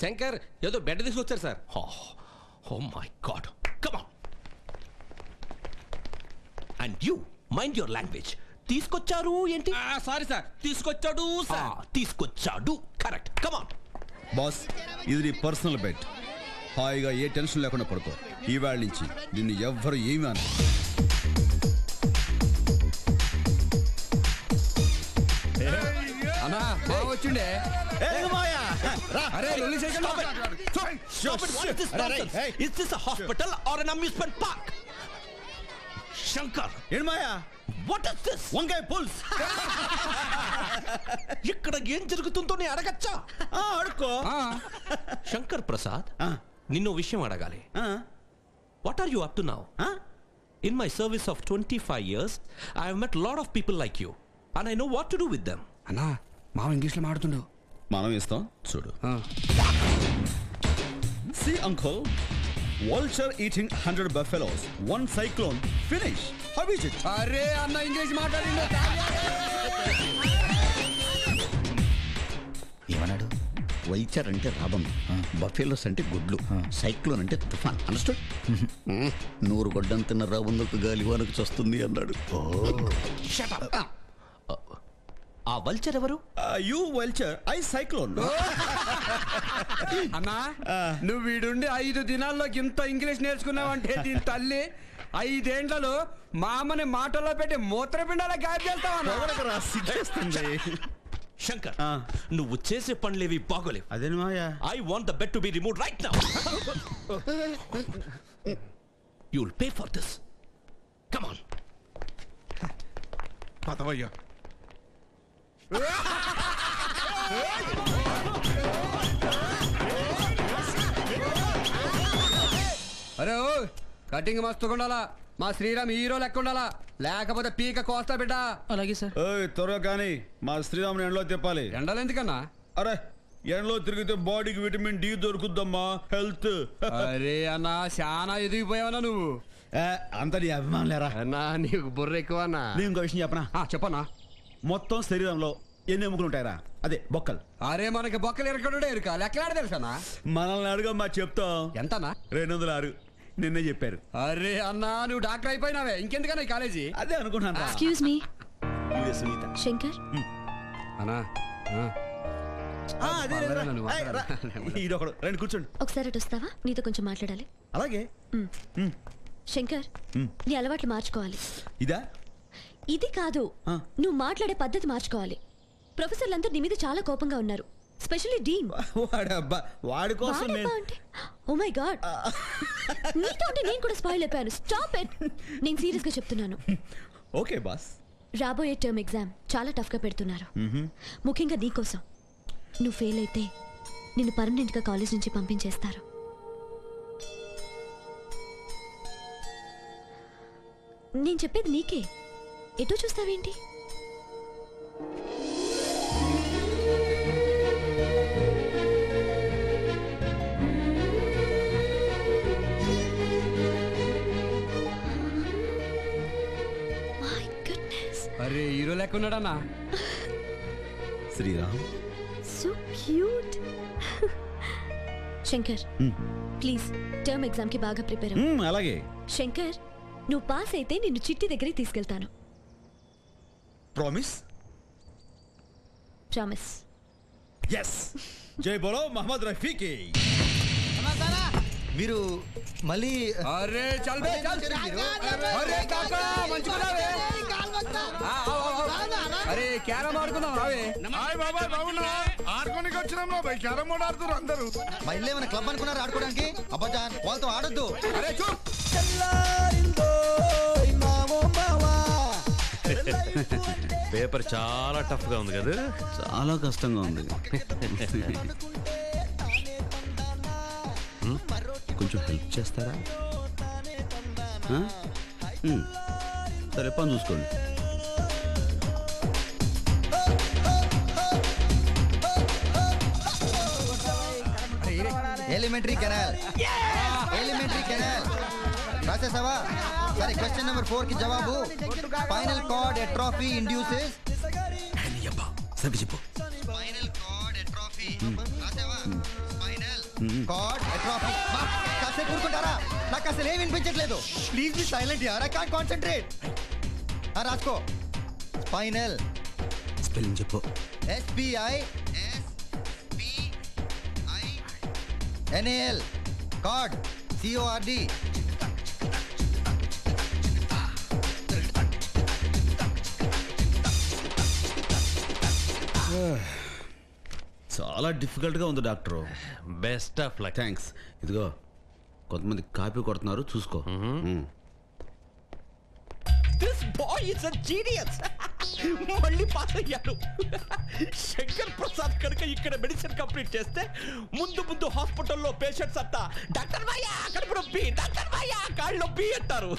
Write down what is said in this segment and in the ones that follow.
శంకర్ ఏదో బెడ్ తీసుకొచ్చారు sir. Oh my god, come on. And you mind your language. తీసుకొచ్చారు ఏంటి? సారీ సార్, తీసుకొచ్చాడు సార్. తీసుకొచ్చాడు కరెక్ట్. కమ్ ఆన్ బాస్, ఇది నీ పర్సనల్ బెడ్. హాయిగా ఏ టెన్షన్ లేకుండా పడుకో. ఈవేళ నుంచి నిన్ను ఎవ్వరు ఏమీ అన. అన్నా బాగా వచ్చిండే. Is this a hospital or an amusement park? Shankar, ఏంటి మాయా? what is this? వంకాయ పుల్స్. ఇక్కడ ఏం జరుగుతుందో నేను అడగచ్చా? అడుక్కో. శంకర్ ప్రసాద్, నిన్ను విషయం అడగాలి. What are you up to now? In my service of 25 years, I have met a lot of people like you, and I know what to do with them. అన్నా మావ ఇంగ్లీష్లో మాడుతుండు. మనం ఇస్తాం చూడు. See uncle, vulture eating 100 buffaloes, one cyclone, finish. How is it? అరే అన్న English మాట్లాడిండు. ఏమన్నాడు? వైచర్ అంటే రాబం, బఫెలోస్ అంటే గుడ్లు, సైక్లోన్ అంటే తుఫాన్. అండర్స్టూడ్? 100 గొడ్డం తిన్న రాబందుకు గాలివానకు చస్తుంది అన్నాడు. Shut up. ఆ వల్చర్ ఎవరు? You vulture, I cyclone. అన్నా నువ్వు వీడుండి 5 దినాల్లోకి ఇంత ఇంగ్లీష్ నేర్చుకున్నావంటే దీని తల్లి 5 ఏండ్లలో మామని మాటల్లో పెట్టి మూత్రపిండాల గాయబ్ చేస్తావా? శంకర్, నువ్వు చేసే పనులేవి బాగోలేవు. అదేనా మాయా? I want the bed to be removed right now. You'll pay for this. Come on. పదవయ్యా. అరే ఓ కటింగ్ మస్తుగా ఉండాలా, మా శ్రీరామ్ హీరో లెక్క ఉండాలా, లేకపోతే పీక కోస్తా బిడ్డ. అలాగే సార్. త్వరగా కానీ మా శ్రీరాముని ఎండలో తిప్పాలి. ఎండలు ఎందుకన్నా? అరే ఎండలో తిరిగితే బాడీకి విటమిన్ డి దొరుకుద్దమ్మా, హెల్త్. అరే అన్నా చాలా ఎదిగిపోయావన్నా నువ్వు. అంత నీ అభిమానం లేరా? అన్నా నీకు బుర్ర ఎక్కువ అన్నా. నేను ఇంకో విషయం చెప్పనా? చెప్పన్నా. మొత్తం శరీరంలో ఎన్ని ఎముకలు ఉంటాయరా? అదే బొక్కలు. అరే మనకి బొక్కలు ఎరకడుడే ఎరుక లెక్కలాడ తెలుసా? మనల్ని అడుగమ్మా చెప్తాం. ఎంతనా? 206. నిన్నే చెప్పారు. అరే అన్నా నువ్వు డాక్టర్ అయిపోయినావే, ఇంకెందుకన్నా ఈ కాలేజీ? అదే అనుకుంటున్నాను. Excuse me Sunitha. శంకర్. అన్నా ఇదొకడు, రండి కూర్చోండి. ఒకసారి అటు వస్తావా? నీతో కొంచెం మాట్లాడాలి. అలాగే. శంకర్, నీ అలవాట్లు మార్చుకోవాలి. ఇదా? ఇది కాదు, నువ్వు మాట్లాడే పద్ధతి మార్చుకోవాలి. ప్రొఫెసర్లంతా నీ మీద చాలా కోపంగా ఉన్నారు, స్పెషల్లీ డీన్. వాడి కోసం ఓ మై గాడ్, నీతో అంటే నేను కూడా స్పాయిల్ అయిపోయాను. Stop it. నేను సీరియస్ గా చెప్తున్నాను. Okay boss. రాబోయే టర్మ్ ఎగ్జామ్ చాలా టఫ్ గా పెడుతున్నారు, ముఖ్యంగా నీకోసం. నువ్వు ఫెయిల్ అయితే నిన్ను పర్మనెంట్ గా కాలేజ్ నుంచి పంపించేస్తారు. నేను చెప్పేది నీకే, ఎటో చూస్తావేంటి? అరే హీరో లెక్క ఉన్నాడన్నా. Sriram so cute. Shankar, please term exam కి బాగా ప్రిపేర్ అవ్వు. అలాగే. శంకర్, నువ్వు పాస్ అయితే నిన్ను చిట్టి దగ్గరికి తీసుకెళ్తాను. ప్రామిస్? ప్రామిస్. yes. జై బోలో మహమ్మద్ రఫీకి. మీరు మళ్ళీ అరే చల్ బే చల్. అరే కాకా మంచిగున్నావే. అరే క్యారమ్ ఆడుకుందాం రావే. హాయ్ బాబాయ్, బాగున్నా? ఆడుకోనికి వచ్చినాం బాబాయ్. క్యారమ్ బోర్డు ఆడుతున్నారు అందరూ. మా ఇల్లు ఏమైనా క్లబ్ అనుకున్నారు ఆడుకోవడానికి? అబ్బాజాన్ వాళ్ళతో ఆడొద్దు. అరే చూప్. పేపర్ చాలా టఫ్ గా ఉంది కదా? చాలా కష్టంగా ఉంది. కొంచెం హెల్ప్ చేస్తారా? సరే పని చూసుకోండి. ఎలిమెంటరీ కెనాల్, ఎలిమెంటరీ కెనాల్ రాసేసావా? సరే క్వశ్చన్ నెంబర్ 4 కి జవాబు స్పైనల్ కార్డ్ ఎట్రోఫీ ఇండ్యూసెస్. చెప్పు. స్పైనల్ కార్డ్ ఎట్రోఫీ రాసావా? స్పైనల్ గాడ్ అట్రాఫీ కాసేపు కూర్చుంటారా? నాకు అసలు ఏం వినిపించట్లేదు. ప్లీజ్ బి సైలెంట్ యార్, ఐ కాంట్ కాన్సంట్రేట్. రాసుకో. స్పైనల్ స్పెల్లింగ్ చెప్పు. SPINAL. Cord CORD. చాలా డిఫికల్ట్ గా ఉంది doctor. Best of luck. Thanks. ఇదిగో కొంతమంది కాపీ కొడుతున్నారు, చూసుకో. This boy is a genius. మళ్ళీ పాస్ అయ్యాడు. శంకర్ ప్రసాద్ కనుక ఇక్కడ మెడిసిన్ కంప్లీట్ చేస్తే ముందు ముందు హాస్పిటల్లో పేషెంట్స్ అంతా డాక్టర్ భయ్యా కడుపు నొప్పి, డాక్టర్ భయ్యా కాళ్ళు నొప్పి అంటారు.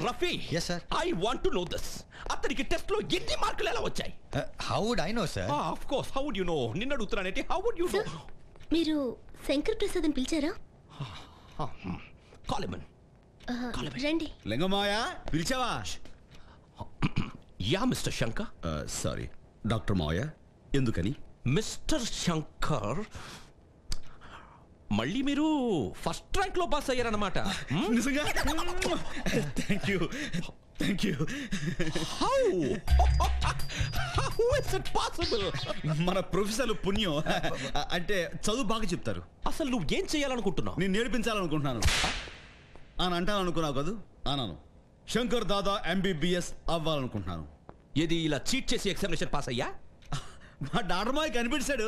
Rafi, Yes, sir. I want to know this. అతనికి టెస్ట్ లో ఎన్ని మార్కులు ఎలా వచ్చాయి? How would I know sir? Of course, how would you know? నిన్ను అడుగుతున్నానేంటి, హౌ వుడ్ యు నో? మీరు శంకర్ ప్రసాద్ అని పిలిచారా? కాలిమన్ రండి. లింగమాయ పిలిచావా? Yeah mister Shankar. Sorry doctor మావయ్య. ఎందుకని? మిస్టర్ శంకర్, మళ్ళీ మీరు ఫస్ట్ ర్యాంక్ లో పాస్ అయ్యారన్నమాట. నిజంగా? Thank you, thank you. How is it possible? మన ప్రొఫెసర్లు పుణ్యం. అంటే చదువు బాగా చెప్తారు. అసలు నువ్వు ఏం చేయాలనుకుంటున్నావు? నేను నేర్పించాలనుకుంటున్నాను అని అంటాననుకున్నావు కదూ? అన్నాను. శంకర్ దాదా MBBS అవ్వాలనుకుంటున్నాను. ఏది ఇలా చీట్ చేసి ఎగ్జామినేషన్ పాస్ అయ్యా? మా డాక్టర్ మాయ కనిపించాడు.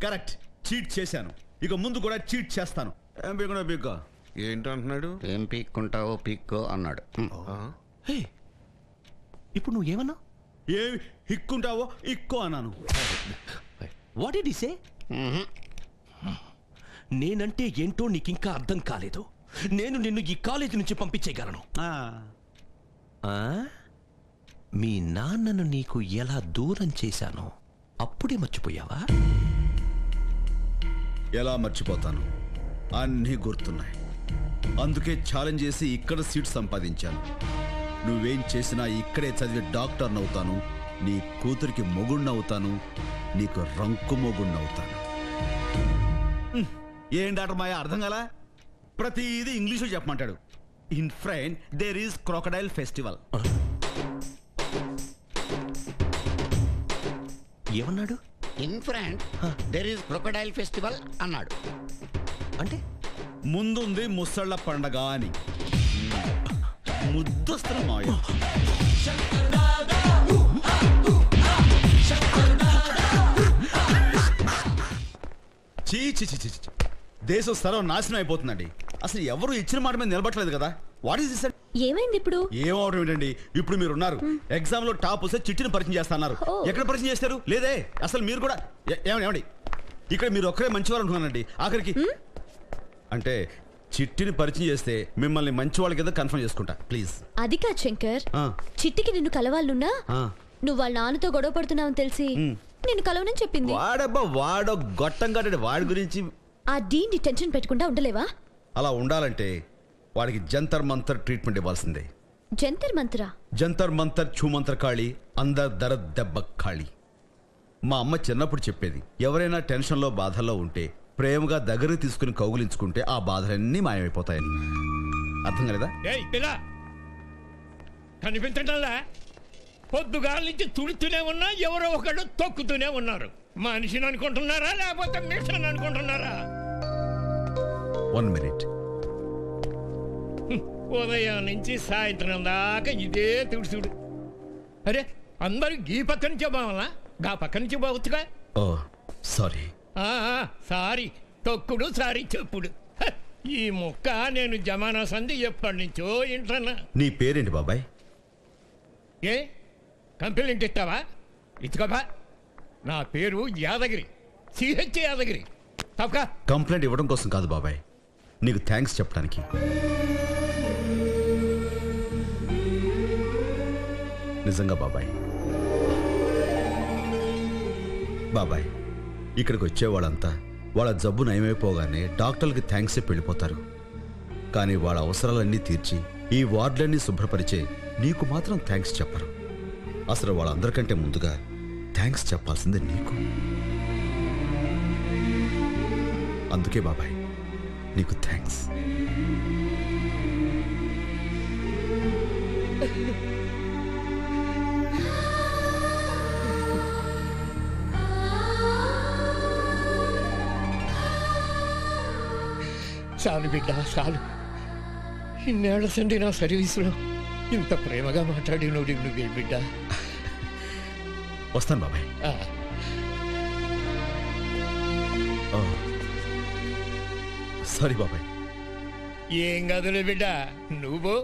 కరెక్ట్, చీట్ చేశాను. ఇక ముందు కూడా చీట్ చేస్తాను. ఏం పీకున్నా పీక్కో. ఏంటంటున్నాడు? ఏం పీక్కుంటావో పీక్కో అన్నాడు. హే, ఇప్పుడు నువ్వేమన్నా? ఏ ఇక్కుంటావో ఇక్కో అన్నాను. వాట్ డిడ్ హి సే? నేనంటే ఏంటో నీకింకా అర్థం కాలేదు. నేను నిన్ను ఈ కాలేజీ నుంచి పంపించేయగలను. మీ నాన్నను నీకు ఎలా దూరం చేశానో అప్పుడే మర్చిపోయావా? ఎలా మర్చిపోతాను? అన్నీ గుర్తున్నాయి. అందుకే ఛాలెంజ్ చేసి ఇక్కడ సీట్ సంపాదించాను. నువ్వేం చేసినా ఇక్కడే చదివి డాక్టర్ని అవుతాను. నీ కూతురికి మొగుణ్ణవుతాను. నీకు రంకు మొగుణ్ణవుతాను. ఏం డాక్టర్ మాయ అర్థం కాలా? ప్రతిదీ ఇంగ్లీషు చెప్పమంటాడు. In France there is crocodile festival. ఏమన్నాడు? In France there is crocodile festival అన్నాడు. అంటే ముందుంది ముసళ్ళ పండగ అని. ముద్దొస్తున్న మాయ. చీ చీ చీ చీ. దేశం స్థలం నాశనం అయిపోతుందండి. అసలు ఎవరు ఇచ్చిన మాట మీద నిలబట్టలేదు కదా. What is this? ఏమైంది ఇప్పుడు? ఏమవడం ఏంటండి? ఇప్పుడు మీరు ఉన్నారు, ఎగ్జామ్ లో టాప్ వస్తే చిట్టిని పరిచయం చేస్తున్నారు. ఎక్కడ పరిచయం చేస్తారు? లేదే. అసలు మీరు కూడా ఏమండి, ఇక్కడ మీరు ఒక్కరే మంచివారు అనుకున్నానండి. ఆఖరికి అంటే చిట్టిని పరిచయం చేస్తే మిమ్మల్ని మంచి వాళ్ళ కింద కన్ఫర్మ్ చేసుకుంటా ప్లీజ్. అది కాదు శంకర్, చిట్టికి నిన్ను కలవాలనున్నా నువ్వు వాళ్ళ నాన్నతో గొడవ పడుతున్నావని తెలిసి నిన్ను కలవనని చెప్పింది. వాడబ్బా వాడో గొట్టం కట్టండి. వాడి గురించి ఆ డీన్ టెన్షన్ పెట్టకుండా ఉండలేవా? అలా ఉండాలంటే వాడికి జంతర్ మంతర్ ట్రీట్మెంట్ ఇవ్వాల్సిందే. జంతర్ మంత్రా? జంతర్ మంతర్ ఛూమంతర్ ఖాళీ అందర్ దర దెబ్బ ఖాళీ. మా అమ్మ చిన్నప్పుడు చెప్పేది, ఎవరైనా టెన్షన్లో బాధల్లో ఉంటే ప్రేమగా దగ్గరికి తీసుకుని కౌగులించుకుంటే ఆ బాధలన్నీ మాయమైపోతాయని. అర్థం కాలేదా? కనిపించటంలా? పొద్దుగాల నుంచి తుడుతూనే ఉన్నా ఎవరో ఒకడు తొక్కుతూనే ఉన్నారు. మనిషిని అనుకుంటున్నారా లేకపోతే మిషన్ అనుకుంటున్నారా? 1 minute. ఉదయం నుంచి సాయంత్రం దాకా ఇదే తుడుచుడు. అరే అందరూ ఈ పక్క నుంచే బావాలా, గా పక్క నుంచి బావచ్చుగా. ఓ సారీ. సారీ తొక్కుడు సారీ చెప్పుడు. ఈ ముక్క నేను జమానా సంధి ఎప్పటి నుంచో ఇంటన్నా. నీ పేరేంటి బాబాయ్? ఏ కంప్లైంట్ ఇస్తావా? ఇచ్చుకోబా. నా పేరు యాదగిరి, CH యాదగిరి. తప్పక కంప్లైంట్ ఇవ్వడం కోసం కాదు బాబాయ్, నీకు థ్యాంక్స్ చెప్పడానికి. నిజంగా బాబాయ్. బాబాయ్, ఇక్కడికి వచ్చేవాళ్ళంతా వాళ్ళ జబ్బు నయమైపోగానే డాక్టర్లకి థ్యాంక్స్ చెప్పి వెళ్ళిపోతారు. కానీ వాళ్ళ అవసరాలన్నీ తీర్చి ఈ వార్డులన్నీ శుభ్రపరిచే నీకు మాత్రం థ్యాంక్స్ చెప్పరు. అసలు వాళ్ళందరికంటే ముందుగా థ్యాంక్స్ చెప్పాల్సిందే నీకు. అందుకే బాబాయ్ నీకు థ్యాంక్స్. చాలు బిడ్డ చాలు. ఇన్నేళ్ల సండి నా సర్వీసులో ఇంత ప్రేమగా మాట్లాడి నువ్వే బిడ్డ. వస్తాను బాబాయ్. సారీ బాబాయ్. ఏం కాదులే బిడ్డ, నువ్వు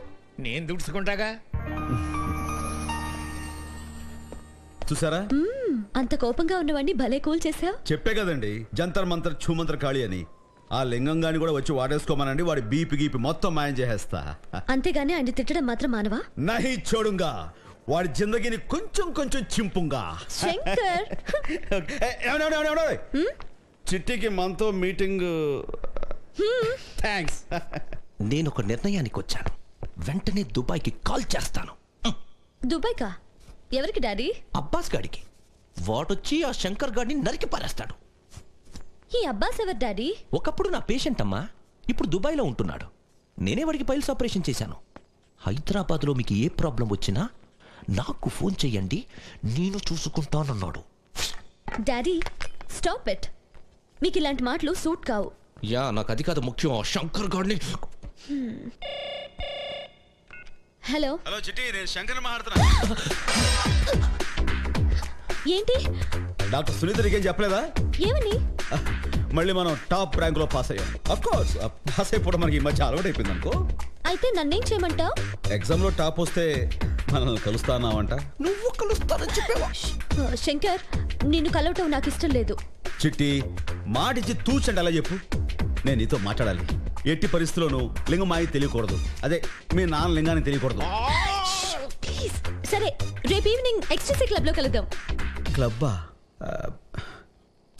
నేను దుడుచుకుంటాగా. చూసారా అంత కోపంగా ఉన్నవాడిని భలే కూల్ చేసావు. చెప్పే కదండి జంతర్ మంతర్ ఛూమంతర్ ఖాళీ అని. ఆ లింగంగాని కూడా వచ్చి వాడేసుకోమనండి, వాడి బీపీ గీపీ మొత్తం మాయం చేసేస్తా. అంతేగాని ఆయన తిట్టడం మాత్రం మానవా? నహి చూడుగా, వాడి జిందగీని కొంచెం కొంచెం చింపుంగా. శంకర్ చిట్టికి మనతో మీటింగ్. థ్యాంక్స్. నేను ఒక నిర్ణయానికి వచ్చాను. వెంటనే దుబాయ్కి కాల్ చేస్తాను. దుబాయ్ కా? ఎవరికి డాడీ? అబ్బాస్ గాడికి. వాడొచ్చి ఆ శంకర్ గాడిని నరికి పారేస్తాడు. ఈ అబ్బాస్ ఎవరు డాడీ? ఒకప్పుడు నా పేషెంట్ అమ్మా, ఇప్పుడు దుబాయ్లో ఉంటున్నాడు. నేనే వాడికి పైల్స్ ఆపరేషన్ చేశాను. హైదరాబాద్లో మీకు ఏ ప్రాబ్లం వచ్చినా నాకు ఫోన్ చెయ్యండి, నేను చూసుకుంటానన్నాడు. Daddy stop it. మీకు ఇలాంటి మాటలు సూట్ కావు. యా, నాకు అది కాదు ముఖ్యం. ఆ శంకర్ గాడిని. హలో హలో చిట్టి, నేను శంకర్ మాట్లాడుతున్నా. ఏంటి? డాక్టర్ సునీత నీకేం చెప్పలేదా? ఏమని? మళ్ళీ మనం టాప్ ర్యాంక్ లో పాస్ అయ్యాం. అఫ్ కోర్స్ పాస్ అయిపోవడం మనకి ఈ మధ్య అలవాటు అయిపోయింది అనుకో. అయితే నన్నేం చేయమంటావు? ఎగ్జామ్ లో టాప్ వస్తే మనల్ని కలుస్తానావంట. నువ్వు కలుస్తానని చెప్పేవా? శంకర్, నిన్ను కలవటం నాకు ఇష్టం లేదు. చిట్టి మాటిచ్చి తూచండి అలా చెప్పు. నేను నీతో మాట్లాడాలి. ఎట్టి పరిస్థితుల్లోనూ లింగమాయి తెలియకూడదు. అదే మీ నాన్న లింగాన్ని తెలియకూడదు. ప్లీజ్. సరే, రేపు ఈవినింగ్ ఎక్స్ట్రీసీ క్లబ్ లో కలుద్దాం. క్లబ్బా?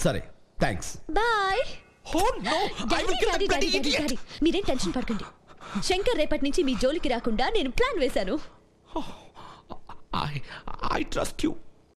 సరే, థ్యాంక్స్. బాయ్. మీరేం టెన్షన్ పడకండి. శంకర్ రేపటి నుంచి మీ జోలికి రాకుండా నేను ప్లాన్ వేశాను. I trust you.